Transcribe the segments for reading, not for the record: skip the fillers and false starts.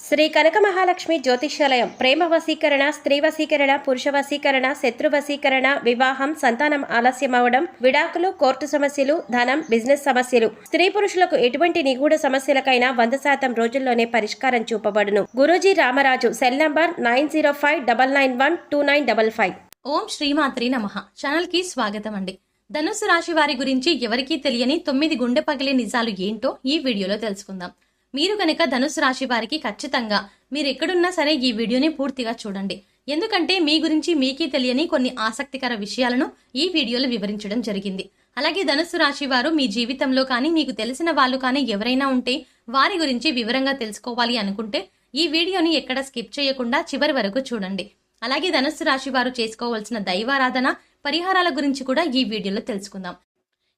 శ్రీ కనక మహాలక్ష్మి జ్యోతిష్యాలయం ప్రేమ వశీకరణ, స్త్రీ వశీకరణ, పురుష వశీకరణ, శత్రు వశీకరణ, వివాహం, సంతానం ఆలస్యం అవడం, విడాకులు, కోర్టు సమస్యలు, ధనం, బిజినెస్ సమస్యలు, స్త్రీ పురుషులకు ఎటువంటి నిగూఢ సమస్యలకైనా 100% రోజుల్లోనే పరిష్కారం చూపబడును. గురూజీ రామరాజు. Cell number 9059912955. ఓం శ్రీమాత్రి నమః. ఛానల్ కి స్వాగతం అండి. ధనుస్సు రాశి వారి గురించి ఎవరికీ తెలియని 9 గుండె పగిలే నిజాలు ఏంటో ఈ వీడియోలో తెలుసుకుందాం. మీరు కనుక ధనుస్సు రాశి వారికి ఖచ్చితంగా మీరు ఎక్కడున్నా సరే ఈ వీడియోని పూర్తిగా చూడండి. ఎందుకంటే మీ గురించి మీకే తెలియని కొన్ని ఆసక్తికర విషయాలను ఈ వీడియోలో వివరించడం జరిగింది. అలాగే ధనుస్సు రాశి వారు మీ జీవితంలో కానీ మీకు తెలిసిన వాళ్ళు కానీ ఎవరైనా ఉంటే వారి గురించి వివరంగా తెలుసుకోవాలి అనుకుంటే ఈ వీడియోని ఎక్కడ స్కిప్ చేయకుండా చివరి వరకు చూడండి. అలాగే ధనుస్సు రాశి వారు చేసుకోవాల్సిన దైవారాధన, పరిహారాల గురించి కూడా ఈ వీడియోలో తెలుసుకుందాం.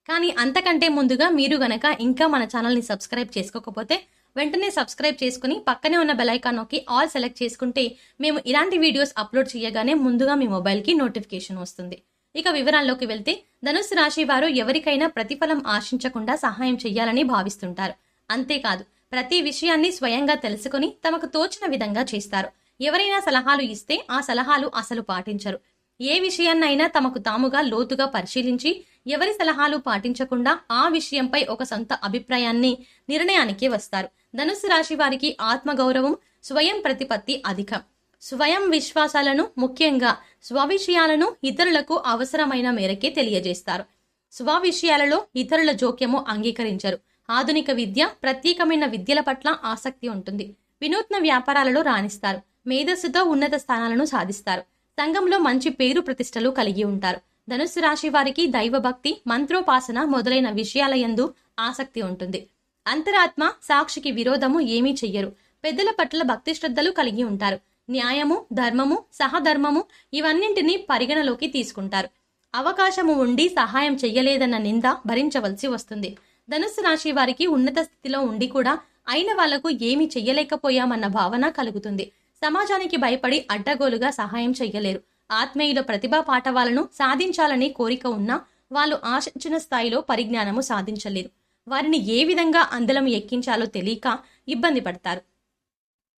కానీ అంతకంటే ముందుగా మీరు గనక ఇంకా మన ఛానల్ని సబ్స్క్రైబ్ చేసుకోకపోతే వెంటనే సబ్స్క్రైబ్ చేసుకుని పక్కనే ఉన్న బెల్ ఐకాన్ నొక్కి ఆల్ సెలెక్ట్ చేసుకుంటే మేము ఇలాంటి వీడియోస్ అప్లోడ్ చేయగానే ముందుగా మీ మొబైల్కి నోటిఫికేషన్ వస్తుంది. ఇక వివరాల్లోకి వెళ్తే ధనుస్సు రాశి వారు ఎవరికైనా ప్రతిఫలం ఆశించకుండా సహాయం చేయాలని భావిస్తుంటారు. అంతేకాదు ప్రతి విషయాన్ని స్వయంగా తెలుసుకుని తమకు తోచిన విధంగా చేస్తారు. ఎవరైనా సలహాలు ఇస్తే ఆ సలహాలు అసలు పాటించరు. ఏ విషయాన్నైనా తమకు తాముగా లోతుగా పరిశీలించి ఎవరి సలహాలు పాటించకుండా ఆ విషయంపై ఒక సొంత అభిప్రాయాన్ని, నిర్ణయానికి వస్తారు. ధనుస్సు రాశి వారికి ఆత్మగౌరవం, స్వయం ప్రతిపత్తి అధికం. స్వయం విశ్వాసాలను, ముఖ్యంగా స్వవిషయాలను ఇతరులకు అవసరమైన మేరకే తెలియజేస్తారు. స్వవిషయాలలో ఇతరుల జోక్యము అంగీకరించరు. ఆధునిక విద్య, ప్రత్యేకమైన విద్యల పట్ల ఆసక్తి ఉంటుంది. వినూత్న వ్యాపారాలలో రాణిస్తారు. మేధస్సుతో ఉన్నత స్థానాలను సాధిస్తారు. సంఘంలో మంచి పేరు ప్రతిష్టలు కలిగి ఉంటారు. ధనుస్సు రాశి వారికి దైవభక్తి, మంత్రోపాసన మొదలైన విషయాల యందు ఆసక్తి ఉంటుంది. అంతరాత్మ సాక్షికి విరోధము ఏమీ చెయ్యరు. పెద్దల పట్ల భక్తి శ్రద్ధలు కలిగి ఉంటారు. న్యాయము, ధర్మము, సహధర్మము ఇవన్నింటినీ పరిగణలోకి తీసుకుంటారు. అవకాశము ఉండి సహాయం చెయ్యలేదన్న నింద భరించవలసి వస్తుంది. ధనుస్సు రాశి వారికి ఉన్నత స్థితిలో ఉండి కూడా అయిన వాళ్లకు ఏమీ చెయ్యలేకపోయామన్న భావన కలుగుతుంది. సమాజానికి భయపడి అడ్డగోలుగా సహాయం చెయ్యలేరు. ఆత్మీయుల ప్రతిభా పాఠవాలను సాధించాలని కోరిక ఉన్నా వాళ్ళు ఆశించిన స్థాయిలో పరిజ్ఞానము సాధించలేరు. వారిని ఏ విధంగా అందలం ఎక్కించాలో తెలియక ఇబ్బంది పడతారు.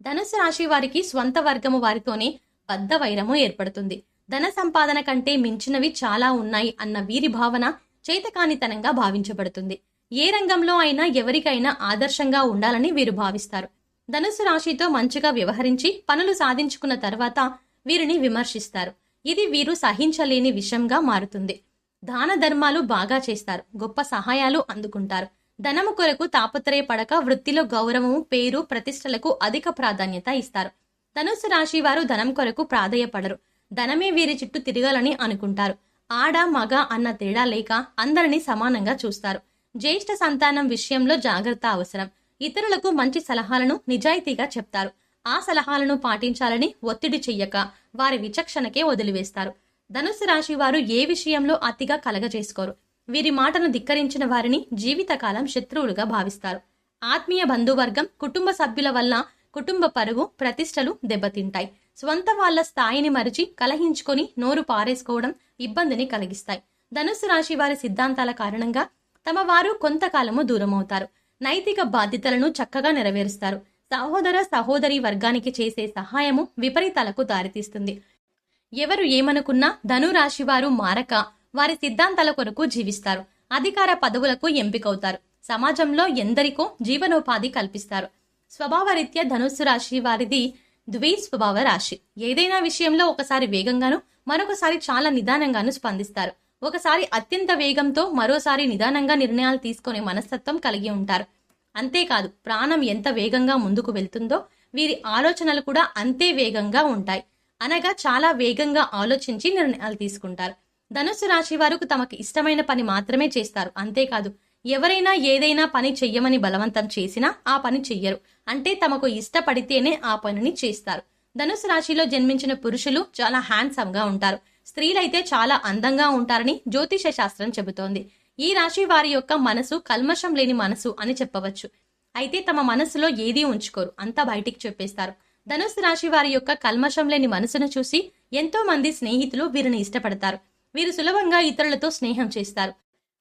ధనుస్సు రాశి వారికి స్వంత వర్గము వారితోనే బద్ధ వైరము ఏర్పడుతుంది. ధన సంపాదన కంటే మించినవి చాలా ఉన్నాయి అన్న వీరి భావన చేతకానితనంగా భావించబడుతుంది. ఏ రంగంలో అయినా ఎవరికైనా ఆదర్శంగా ఉండాలని వీరు భావిస్తారు. ధనుస్సు రాశితో మంచిగా వ్యవహరించి పనులు సాధించుకున్న తర్వాత వీరిని విమర్శిస్తారు. ఇది వీరు సహించలేని విషయంగా మారుతుంది. దాన ధర్మాలు బాగా చేస్తారు. గొప్ప సహాయాలు అందుకుంటారు. ధనము కొరకు తాపత్రయపడక వృత్తిలో గౌరవము, పేరు, ప్రతిష్టలకు అధిక ప్రాధాన్యత ఇస్తారు. ధనుస్సు రాశి వారు ధనం కొరకు ప్రాధేయపడరు. ధనమే వీరి చుట్టూ తిరగాలని అనుకుంటారు. ఆడ మగ అన్న తేడా లేక అందరినీ సమానంగా చూస్తారు. జ్యేష్ఠ సంతానం విషయంలో జాగ్రత్త అవసరం. ఇతరులకు మంచి సలహాలను నిజాయితీగా చెప్తారు. ఆ సలహాలను పాటించాలని ఒత్తిడి చెయ్యక వారి విచక్షణకే వదిలివేస్తారు. ధనుస్సు రాశి వారు ఏ విషయంలో అతిగా కలగజేసుకోరు. వీరి మాటను ధిక్కరించిన వారిని జీవితకాలం శత్రువులుగా భావిస్తారు. ఆత్మీయ బంధువర్గం, కుటుంబ సభ్యుల వల్ల కుటుంబ పరువు, ప్రతిష్టలు దెబ్బతింటాయి. స్వంత వాళ్ల స్థాయిని మరిచి కలహించుకొని నోరు పారేసుకోవడం ఇబ్బందిని కలిగిస్తాయి. ధనుస్సు రాశి వారి సిద్ధాంతాల కారణంగా తమ వారు కొంతకాలము దూరమవుతారు. నైతిక బాధ్యతలను చక్కగా నెరవేరుస్తారు. సహోదర సహోదరి వర్గానికి చేసే సహాయము విపరీతాలకు దారితీస్తుంది. ఎవరు ఏమనుకున్నా ధనురాశి వారు మారక వారి సిద్ధాంతాల కొరకు జీవిస్తారు. అధికార పదవులకు ఎంపికవుతారు. సమాజంలో ఎందరికో జీవనోపాధి కల్పిస్తారు. స్వభావరీత్యా ధనుస్సు రాశి వారిది ద్విస్వభావ రాశి. ఏదైనా విషయంలో ఒకసారి వేగంగాను, మరొకసారి చాలా నిదానంగాను స్పందిస్తారు. ఒకసారి అత్యంత వేగంతో, మరోసారి నిదానంగా నిర్ణయాలు తీసుకునే మనస్తత్వం కలిగి ఉంటారు. అంతేకాదు ప్రాణం ఎంత వేగంగా ముందుకు వెళ్తుందో వీరి ఆలోచనలు కూడా అంతే వేగంగా ఉంటాయి. అనగా చాలా వేగంగా ఆలోచించి నిర్ణయాలు తీసుకుంటారు. ధనుస్సు రాశి వారికి తమకు ఇష్టమైన పని మాత్రమే చేస్తారు. అంతేకాదు ఎవరైనా ఏదైనా పని చెయ్యమని బలవంతం చేసినా ఆ పని చెయ్యరు. అంటే తమకు ఇష్టపడితేనే ఆ పనిని చేస్తారు. ధనుస్సు రాశిలో జన్మించిన పురుషులు చాలా హ్యాండ్సమ్ గా ఉంటారు. స్త్రీలైతే చాలా అందంగా ఉంటారని జ్యోతిష శాస్త్రం చెబుతోంది. ఈ రాశి వారి యొక్క మనసు కల్మషం లేని మనసు అని చెప్పవచ్చు. అయితే తమ మనసులో ఏదీ ఉంచుకోరు, అంతా బయటికి చెప్పేస్తారు. ధనుస్సు రాశి వారి యొక్క కల్మషం లేని మనసును చూసి ఎంతో మంది స్నేహితులు వీరిని ఇష్టపడతారు. వీరు సులభంగా ఇతరులతో స్నేహం చేస్తారు.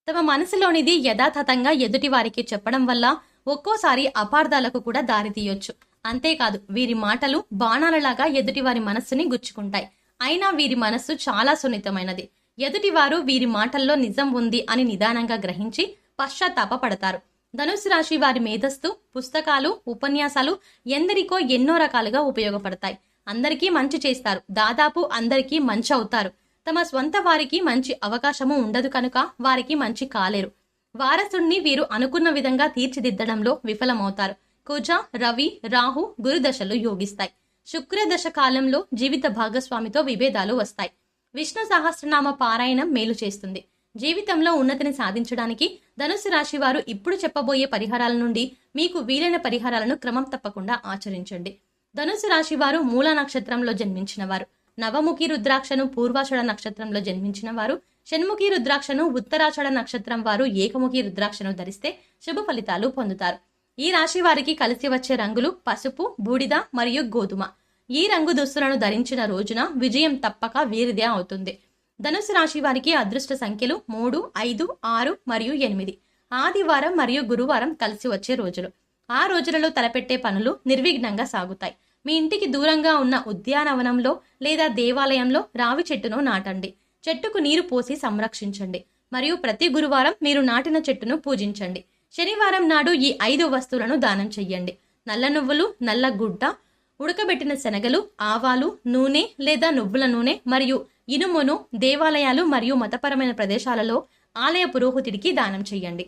తమ మనసులోనిది యథాతథంగా ఎదుటి వారికి చెప్పడం వల్ల ఒక్కోసారి అపార్థాలకు కూడా దారితీయొచ్చు. అంతేకాదు వీరి మాటలు బాణాలలాగా ఎదుటివారి మనస్సుని గుచ్చుకుంటాయి. అయినా వీరి మనస్సు చాలా సున్నితమైనది. ఎదుటివారు వీరి మాటల్లో నిజం ఉంది అని నిదానంగా గ్రహించి పశ్చాత్తాపపడతారు. ధనుస్సు రాశి వారి మేధస్సు, పుస్తకాలు, ఉపన్యాసాలు ఎందరికో ఎన్నో రకాలుగా ఉపయోగపడతాయి. అందరికీ మంచి చేస్తారు. దాదాపు అందరికీ మంచి అవుతారు. తమ స్వంత వారికి మంచి అవకాశము ఉండదు కనుక వారికి మంచి కాలేరు. వారసుణ్ణి వీరు అనుకున్న విధంగా తీర్చిదిద్దడంలో విఫలమవుతారు. కుజ, రవి, రాహు, గురుదశలు యోగిస్తాయి. శుక్రదశ కాలంలో జీవిత భాగస్వామితో విభేదాలు వస్తాయి. విష్ణు సహస్రనామ పారాయణం మేలు చేస్తుంది. జీవితంలో ఉన్నతిని సాధించడానికి ధనుస్సు రాశి వారు ఇప్పుడు చెప్పబోయే పరిహారాల నుండి మీకు వీలైన పరిహారాలను క్రమం తప్పకుండా ఆచరించండి. ధనుస్సు రాశి వారు మూల నక్షత్రంలో జన్మించిన వారు, నవముఖి రుద్రాక్షను పూర్వాషాఢ నక్షత్రంలో జన్మించిన వారు, షణ్ముఖి రుద్రాక్షను ఉత్తరాషాఢ నక్షత్రం వారు ఏకముఖి రుద్రాక్షను ధరిస్తే శుభ ఫలితాలు పొందుతారు. ఈ రాశి వారికి కలిసి వచ్చే రంగులు పసుపు, బూడిద మరియు గోధుమ. ఈ రంగు దుస్తులను ధరించిన రోజున విజయం తప్పక వీరిదే అవుతుంది. ధనుసు రాశి వారికి అదృష్ట సంఖ్యలు 3, 5, 6 మరియు 8. ఆదివారం మరియు గురువారం కలిసి వచ్చే రోజులు. ఆ రోజులలో తలపెట్టే పనులు నిర్విఘ్నంగా సాగుతాయి. మీ ఇంటికి దూరంగా ఉన్న ఉద్యానవనంలో లేదా దేవాలయంలో రావి చెట్టును నాటండి. చెట్టుకు నీరు పోసి సంరక్షించండి. మరియు ప్రతి గురువారం మీరు నాటిన చెట్టును పూజించండి. శనివారం నాడు ఈ 5 వస్తువులను దానం చెయ్యండి. నల్ల నువ్వులు, నల్ల గుడ్డ, ఉడకబెట్టిన శనగలు, ఆవాలు, నూనె లేదా నువ్వుల నూనె మరియు ఇనుమును దేవాలయాలు మరియు మతపరమైన ప్రదేశాలలో ఆలయ పురోహితుడికి దానం చెయ్యండి.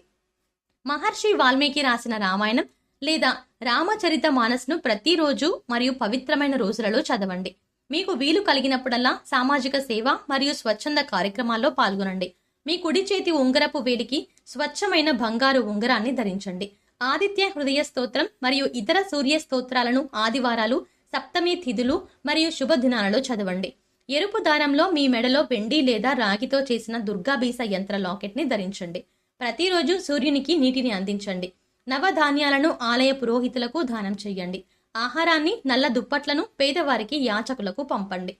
మహర్షి వాల్మీకి రాసిన రామాయణం లేదా రామచరిత మానస్ను ప్రతిరోజు మరియు పవిత్రమైన రోజులలో చదవండి. మీకు వీలు కలిగినప్పుడల్లా సామాజిక సేవ మరియు స్వచ్ఛంద కార్యక్రమాల్లో పాల్గొనండి. మీ కుడి చేతి ఉంగరపు వేలికి స్వచ్ఛమైన బంగారు ఉంగరాన్ని ధరించండి. ఆదిత్య హృదయ స్తోత్రం మరియు ఇతర సూర్య స్తోత్రాలను ఆదివారాలు, సప్తమి తిథులు మరియు శుభదినాలలో చదవండి. ఎరుపు దారంలో మీ మెడలో వెండి లేదా రాగితో చేసిన దుర్గాబీస యంత్ర లాకెట్ని ధరించండి. ప్రతిరోజు సూర్యునికి నీటిని అందించండి. నవధాన్యాలను ఆలయ పురోహితులకు దానం చెయ్యండి. ఆహారాన్ని, నల్ల దుప్పట్లను పేదవారికి యాచకులకు పంపండి.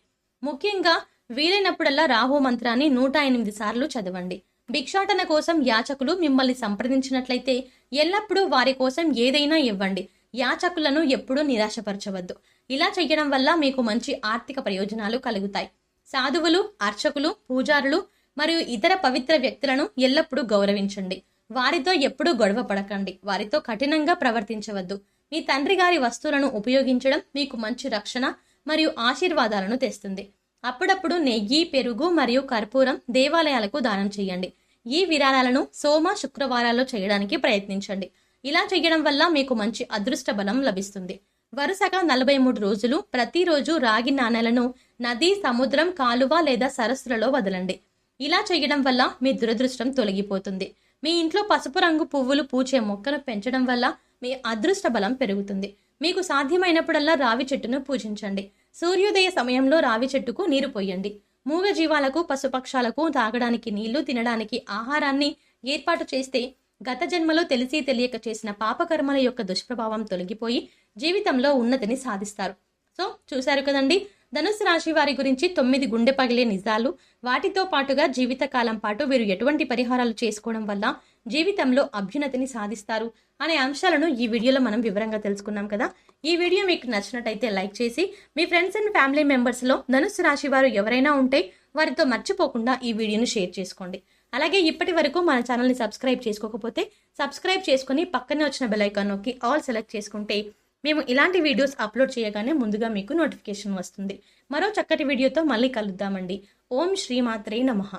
ముఖ్యంగా వీలైనప్పుడల్లా రాహు మంత్రాన్ని 108 సార్లు చదవండి. భిక్షాటన కోసం యాచకులు మిమ్మల్ని సంప్రదించినట్లయితే ఎల్లప్పుడూ వారి కోసం ఏదైనా ఇవ్వండి. యాచకులను ఎప్పుడూ నిరాశపరచవద్దు. ఇలా చెయ్యడం వల్ల మీకు మంచి ఆర్థిక ప్రయోజనాలు కలుగుతాయి. సాధువులు, అర్చకులు, పూజారులు మరియు ఇతర పవిత్ర వ్యక్తులను ఎల్లప్పుడూ గౌరవించండి. వారితో ఎప్పుడూ గొడవ పడకండి. వారితో కఠినంగా ప్రవర్తించవద్దు. మీ తండ్రి గారి వస్తువులను ఉపయోగించడం మీకు మంచి రక్షణ మరియు ఆశీర్వాదాలను తెస్తుంది. అప్పుడప్పుడు నెయ్యి, పెరుగు మరియు కర్పూరం దేవాలయాలకు దానం చేయండి. ఈ విరాళాలను సోమ, శుక్రవారాల్లో చేయడానికి ప్రయత్నించండి. ఇలా చేయడం వల్ల మీకు మంచి అదృష్ట బలం లభిస్తుంది. వరుసగా 43 రోజులు ప్రతిరోజు రాగి నాణేలను నది, సముద్రం, కాలువ లేదా సరస్సులలో వదలండి. ఇలా చేయడం వల్ల మీ దురదృష్టం తొలగిపోతుంది. మీ ఇంట్లో పసుపు రంగు పువ్వులు పూచే మొక్కను పెంచడం వల్ల మీ అదృష్ట బలం పెరుగుతుంది. మీకు సాధ్యమైనప్పుడల్లా రావి చెట్టును పూజించండి. సూర్యోదయ సమయంలో రావి చెట్టుకు నీరు పోయండి. మూగ జీవాలకు, పశుపక్షాలకు తాగడానికి నీళ్లు, తినడానికి ఆహారాన్ని ఏర్పాటు చేస్తే గత జన్మలో తెలిసి తెలియక చేసిన పాపకర్మల యొక్క దుష్ప్రభావం తొలగిపోయి జీవితంలో ఉన్నతిని సాధిస్తారు. సో చూశారు కదండి, ధనుస్సు రాశి వారి గురించి 9 గుండె పగిలే నిజాలు. వాటితో పాటుగా జీవితకాలం పాటు వీరు ఎటువంటి పరిహారాలు చేసుకోవడం వల్ల జీవితంలో అభ్యున్నతిని సాధిస్తారు అనే అంశాలను ఈ వీడియోలో మనం వివరంగా తెలుసుకున్నాం కదా. ఈ వీడియో మీకు నచ్చినట్టయితే లైక్ చేసి మీ ఫ్రెండ్స్ అండ్ ఫ్యామిలీ మెంబర్స్లో ధనుస్సు రాశి వారు ఎవరైనా ఉంటే వారితో మర్చిపోకుండా ఈ వీడియోను షేర్ చేసుకోండి. అలాగే ఇప్పటి వరకు మన ఛానల్ని సబ్స్క్రైబ్ చేసుకోకపోతే సబ్స్క్రైబ్ చేసుకుని పక్కనే వచ్చిన బెల్ ఐకాన్ నొక్కి ఆల్ సెలెక్ట్ చేసుకుంటే మేము ఇలాంటి వీడియోస్ అప్లోడ్ చేయగానే ముందుగా మీకు నోటిఫికేషన్ వస్తుంది. మరో చక్కటి వీడియోతో మళ్ళీ కలుద్దామండి. ఓం శ్రీమాత్రే నమః.